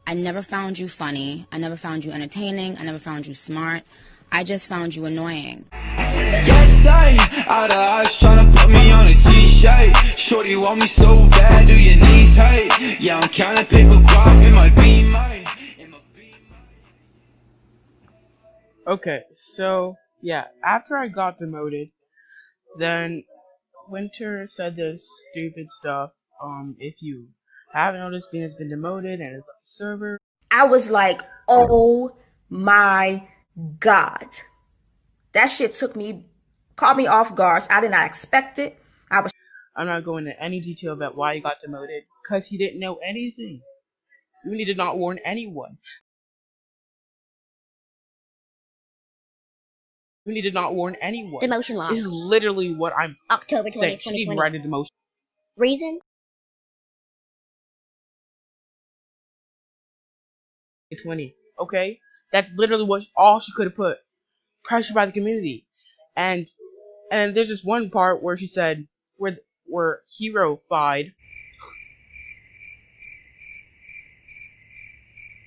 I never found you funny. I never found you entertaining. I never found you smart. I just found you annoying. Yes, out of eyes trying to put me on a t-shirt. Shorty want me so bad, do your knees hurt? Yeah, I'm counting paper crop in my beamer. Okay, so yeah, after I got demoted, then Winter said this stupid stuff. If you haven't noticed, Bean has been demoted and has left the server. I was like, oh my God. That shit caught me off guard. I did not expect it. I'm not going into any detail about why he got demoted, because he didn't know anything. We did not warn anyone. We did not warn anyone. Demotion law. This is literally what I'm October 20, saying. She didn't even write a demotion. Reason? 20. Okay? That's literally what all she could have put. Pressure by the community. And there's just one part where she said where Hero Fied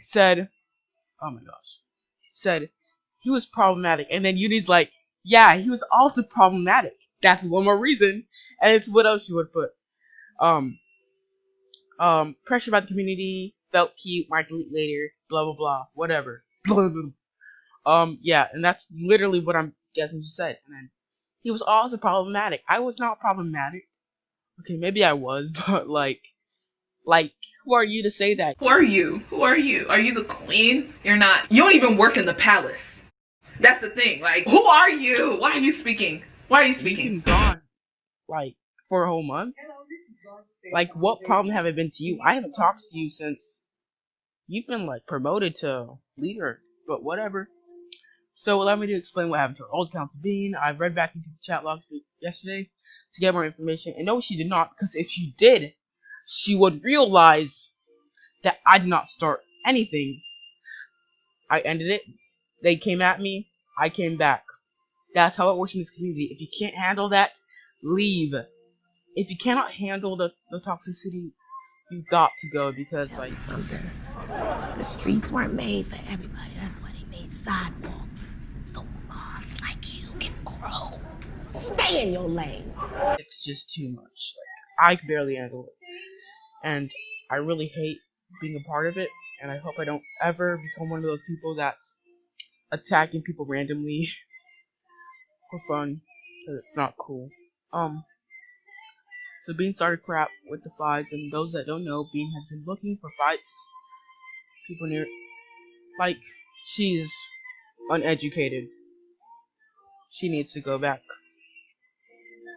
said, oh my gosh, said he was problematic, and then Uni's like, yeah, he was also problematic. That's one more reason. And it's what else she would put. Pressure by the community, felt cute, might delete later, blah blah blah, whatever. Yeah, and that's literally what I'm guessing she said. And then he was also problematic. I was not problematic. Okay, maybe I was, but like, who are you to say that? Who are you? Who are you? Are you the queen? You're not. You don't even work in the palace. That's the thing. Like, who are you? Why are you speaking? Why are you speaking? You've been gone, like, for a whole month. Like, what problem have I been to you? I haven't talked to you since you've been, like, promoted to leader, but whatever. So allow me to explain what happened to our old council Bean. I read back into the chat logs yesterday to get more information, and no, she did not, because if she did, she would realize that I did not start anything. I ended it. They came at me. I came back. That's how it works in this community. If you can't handle that, leave. If you cannot handle the toxicity, you've got to go, because like something. The streets weren't made for everybody. That's why they made sidewalks. So moths like you can grow. Stay in your lane. It's just too much. Like, I can barely handle it. And I really hate being a part of it, and I hope I don't ever become one of those people that's attacking people randomly for fun, because it's not cool. So Bean started crap with the fights, and those that don't know, Bean has been looking for fights. People near, like, she's uneducated. She needs to go back.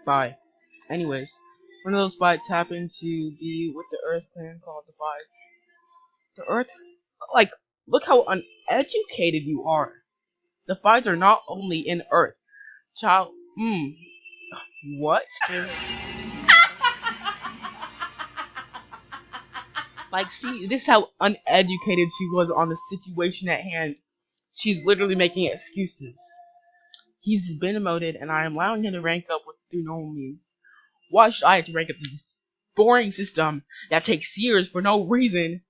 Bye. Anyways, one of those fights happened to be with the Earth clan called the Fights. The Earth, like, look how uneducated you are. The Fights are not only in Earth. Child, what? Like, see, this is how uneducated she was on the situation at hand. She's literally making excuses. He's been demoted, and I am allowing him to rank up through normal means. Why should I have to rank up this boring system that takes years for no reason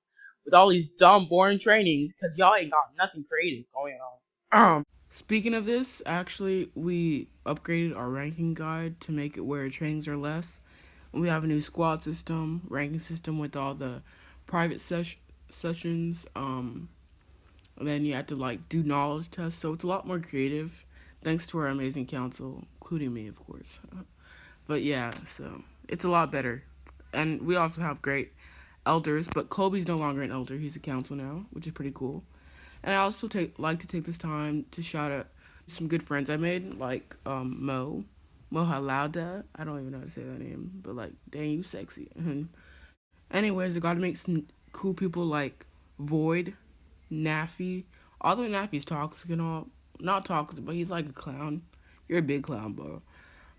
with all these dumb, boring trainings? Because y'all ain't got nothing creative going on. Speaking of this, actually, we upgraded our ranking guide to make it where trainings are less. We have a new squad system, ranking system with all the private sessions. And then you have to like do knowledge tests, so it's a lot more creative. Thanks to our amazing council, including me, of course. But yeah, so it's a lot better. And we also have great elders, but Kobe's no longer an elder. He's a council now, which is pretty cool. And I also like to take this time to shout out some good friends I made, like Mo Halauda. I don't even know how to say that name, but like, dang, you sexy. Anyways, I got to make some cool people like Void, Naffy. Although Naffy's toxic and all, not toxic, but he's like a clown. You're a big clown, bro.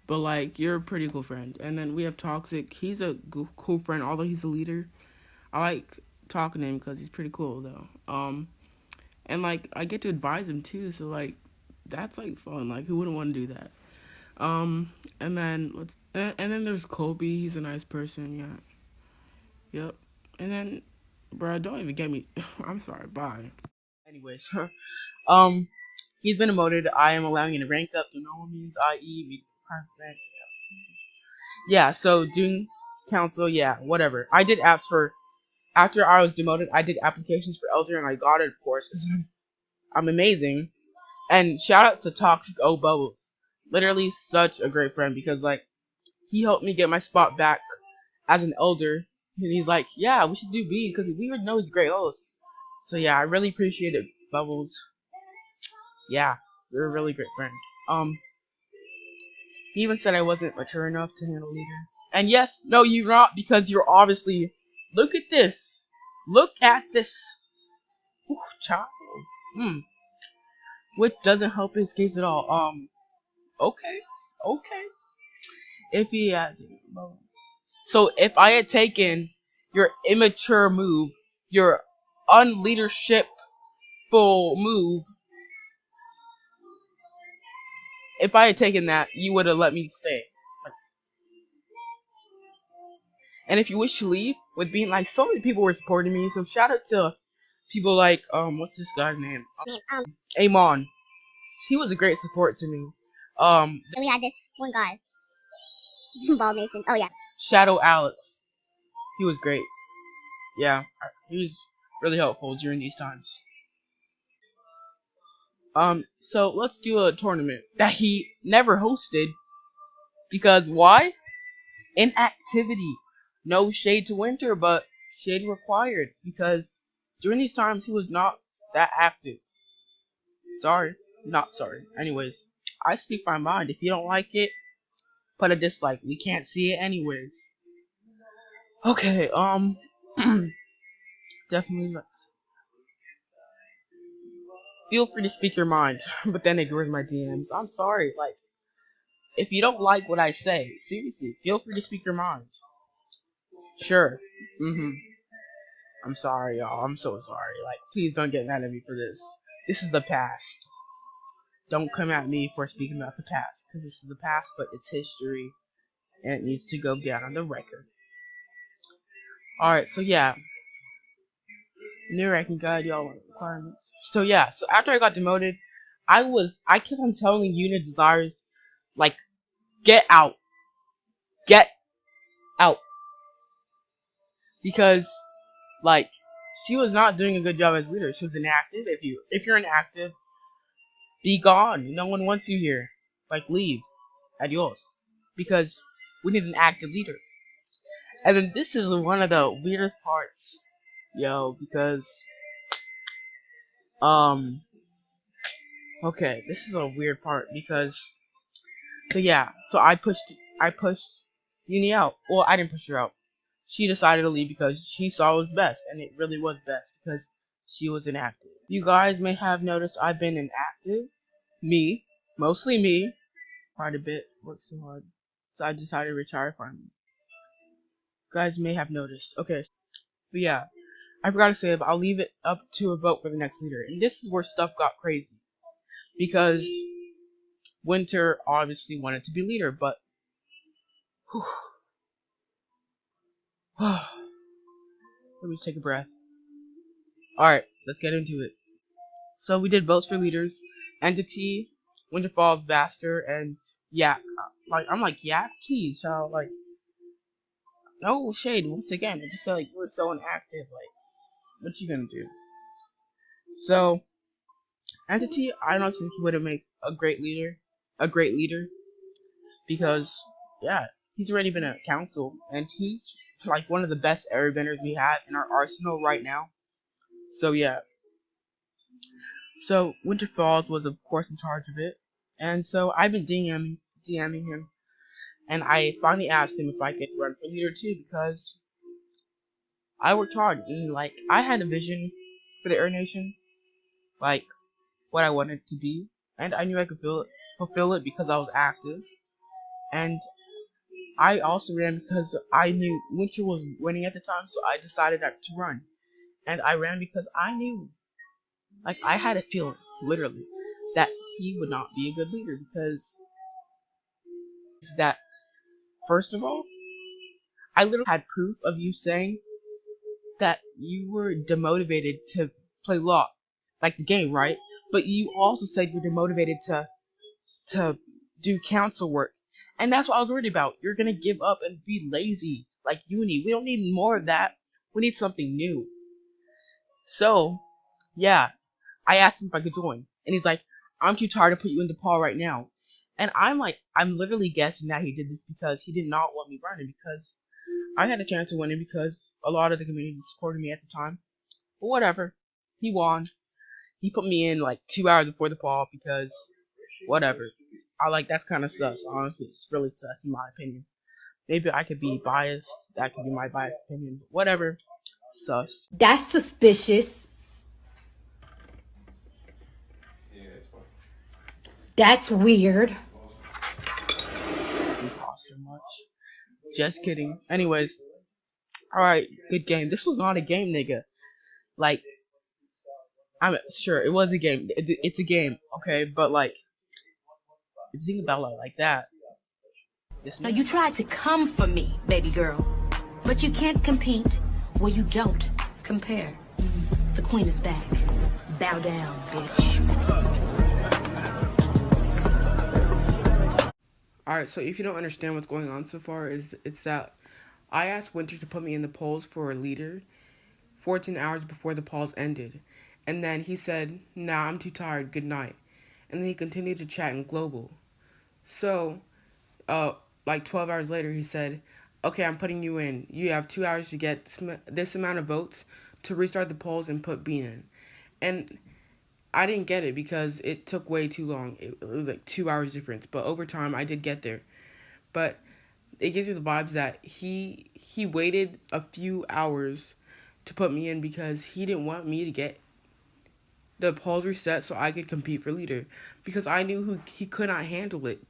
But like, you're a pretty cool friend. And then we have Toxic. He's a cool friend, although he's a leader. I like talking to him because he's pretty cool, though. And like, I get to advise him too, so like, that's like fun. Like, who wouldn't want to do that? And then there's Kobe. He's a nice person. Yeah. Yep. And then Bruh, don't even get me. I'm sorry. Bye. Anyways, um, he's been demoted. I am allowing him to rank up to normal means, i.e., be perfect. Yeah. So doing council, yeah, whatever. I did apps for after I was demoted. I did applications for Elder, and I got it, of course, because I'm amazing. And shout out to Toxic O Bubbles. Literally such a great friend because like he helped me get my spot back as an elder. And he's like, yeah, we should do B because we already know he's a great host. So yeah, I really appreciate it, Bubbles. Yeah, you're a really great friend. He even said I wasn't mature enough to handle leader. And yes, no, you're not because you're obviously. Look at this. Look at this. Ooh, child. Which doesn't help his case at all. Okay, okay. If he had, so if I had taken your immature move, your unleadershipful move, if I had taken that, you would have let me stay. And if you wish to leave, with being like so many people were supporting me, so shout out to people like what's this guy's name? Amon. He was a great support to me. We had this one guy, Bald Nation. Oh yeah. Shadow Alex. He was great. Yeah, he was really helpful during these times. So let's do a tournament that he never hosted because why? Inactivity. No shade to Winter, but shade required because during these times he was not that active. Sorry, not sorry. Anyways, I speak my mind. If you don't like it, put a dislike. We can't see it anyways. Okay, definitely feel free to speak your mind, but then ignore my DMs. I'm sorry, like, if you don't like what I say, seriously, feel free to speak your mind. Sure. I'm sorry, y'all. I'm so sorry. Like, please don't get mad at me for this. This is the past. Don't come at me for speaking about the past, because this is the past, but it's history, and it needs to go down on the record. Alright, so yeah. New ranking guide, y'all want requirements. So yeah, so after I got demoted, I kept on telling Unit Desires, like, get out. Get out. Because, like, she was not doing a good job as leader. She was inactive. If you're inactive, be gone. No one wants you here. Like, leave. Adios. Because we need an active leader. And then this is one of the weirdest parts. Yo, because okay, this is a weird part because so yeah, so I pushed Uni out. Well, I didn't push her out. She decided to leave because she saw it was best, and it really was best because she was inactive. You guys may have noticed I've been inactive. Mostly me, quite a bit. Worked so hard, so I decided to retire finally. You guys may have noticed. Okay, but yeah, I forgot to say, but I'll leave it up to a vote for the next leader, and this is where stuff got crazy because Winter obviously wanted to be leader, but let me take a breath. Alright, let's get into it. So we did votes for leaders, Entity, Winter Falls, Vaster, and Yak. Like, I'm like, Yak, please, child, like, no shade, once again, I just said, like, you were so inactive, like, what you gonna do? So, Entity, I don't think he would have made a great leader, because, yeah, he's already been at council, and he's, like, one of the best airbenders we have in our arsenal right now. So, yeah. So, Winter Falls was, of course, in charge of it. And so, I've been DMing him. And I finally asked him if I could run for leader too, because I worked hard. And, like, I had a vision for the Air Nation. Like, what I wanted to be. And I knew I could fulfill it because I was active. And I also ran because I knew Winter was winning at the time, so I decided to run. And I ran because I knew, like, I had a feeling, literally, that he would not be a good leader because that, first of all, I literally had proof of you saying that you were demotivated to play LOK, like the game, right? But you also said you're demotivated to do council work. And that's what I was worried about. You're gonna give up and be lazy like uni. We don't need more of that. We need something new. So, yeah, I asked him if I could join. And he's like, I'm too tired to put you into Paul right now. And I'm like, I'm literally guessing that he did this because he did not want me running, because I had a chance of winning because a lot of the community supported me at the time. But whatever. He won. He put me in like 2 hours before the Paul because whatever. That's kind of sus, honestly. It's really sus in my opinion. Maybe I could be biased. That could be my biased opinion. But whatever. Sus. That's suspicious. That's weird. Imposter much. Just kidding. Anyways. Alright, good game. This was not a game, nigga. Like, I'm sure it was a game. It's a game, okay? But like, if you think about it like that. Now you tried to come for me, baby girl. But you can't compete where you don't compare. The queen is back. Bow down, bitch. Alright, so if you don't understand what's going on so far, it's that I asked Winter to put me in the polls for a leader 14 hours before the polls ended. And then he said, nah, I'm too tired, good night. And then he continued to chat in global. So, like 12 hours later, he said, okay, I'm putting you in. You have 2 hours to get this amount of votes to restart the polls and put Bean in. And I didn't get it because it took way too long. It was like 2 hours difference. But over time, I did get there. But it gives you the vibes that he waited a few hours to put me in because he didn't want me to get the polls reset so I could compete for leader. Because I knew he could not handle it.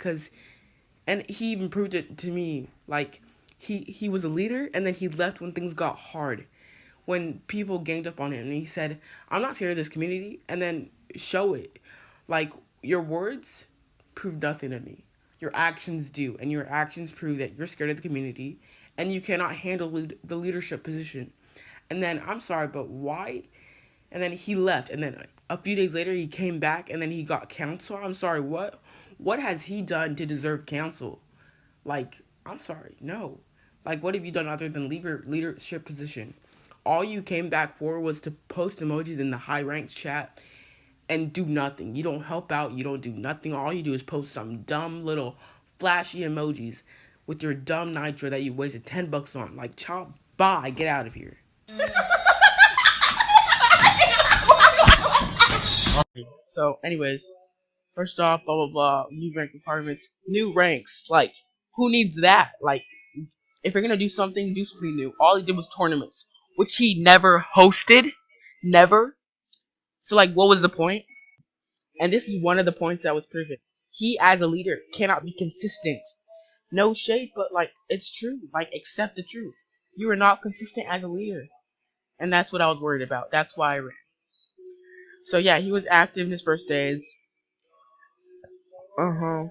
And he even proved it to me. Like, he was a leader, and then he left when things got hard. When people ganged up on him, and he said, I'm not scared of this community, and then show it. Like, your words prove nothing to me. Your actions do, and your actions prove that you're scared of the community, and you cannot handle the leadership position. And then, I'm sorry, but why? And then he left, and then a few days later, he came back, and then he got counsel. I'm sorry, what? What has he done to deserve counsel? Like, I'm sorry, no. Like, what have you done other than leave your leadership position? All you came back for was to post emojis in the high ranks chat and do nothing. You don't help out. You don't do nothing. All you do is post some dumb little flashy emojis with your dumb nitro that you wasted $10 on. Like, chop, bye, get out of here. So, anyways, first off, blah blah blah, new rank requirements, new ranks. Like, who needs that? Like, if you're gonna do something new. All he did was tournaments, which he never hosted, never. So, like, what was the point? And this is one of the points that was proven. He, as a leader, cannot be consistent. No shade, but like, it's true. Like, accept the truth. You are not consistent as a leader, and that's what I was worried about. That's why I ran. So yeah, he was active in his first days. And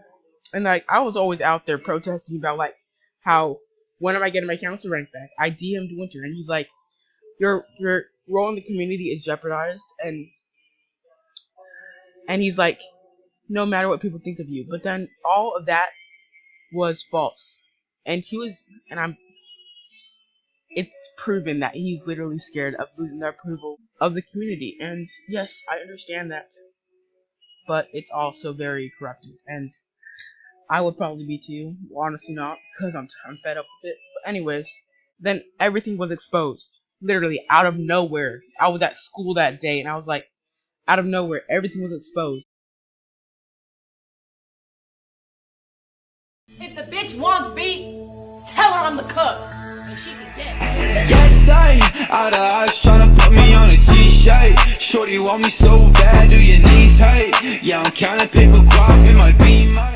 like, I was always out there protesting about like how, when am I getting my council rank back? I DM'd Winter, and he's like, your role in the community is jeopardized, and he's like, no matter what people think of you. But then all of that was false, and it's proven that he's literally scared of losing the approval of the community. And yes, I understand that, but it's also very corrupted, and I would probably be too. Honestly not, because I'm fed up with it. But anyways, then everything was exposed. Literally out of nowhere. I was at school that day, and I was like, out of nowhere, everything was exposed. If the bitch wants beef, tell her I'm the cook, and she can get it. Yes, out of eyes tryna put me on a t-shirt. Shorty want me so bad, do your knees hurt? Yeah, I'm counting paper crop, it might be my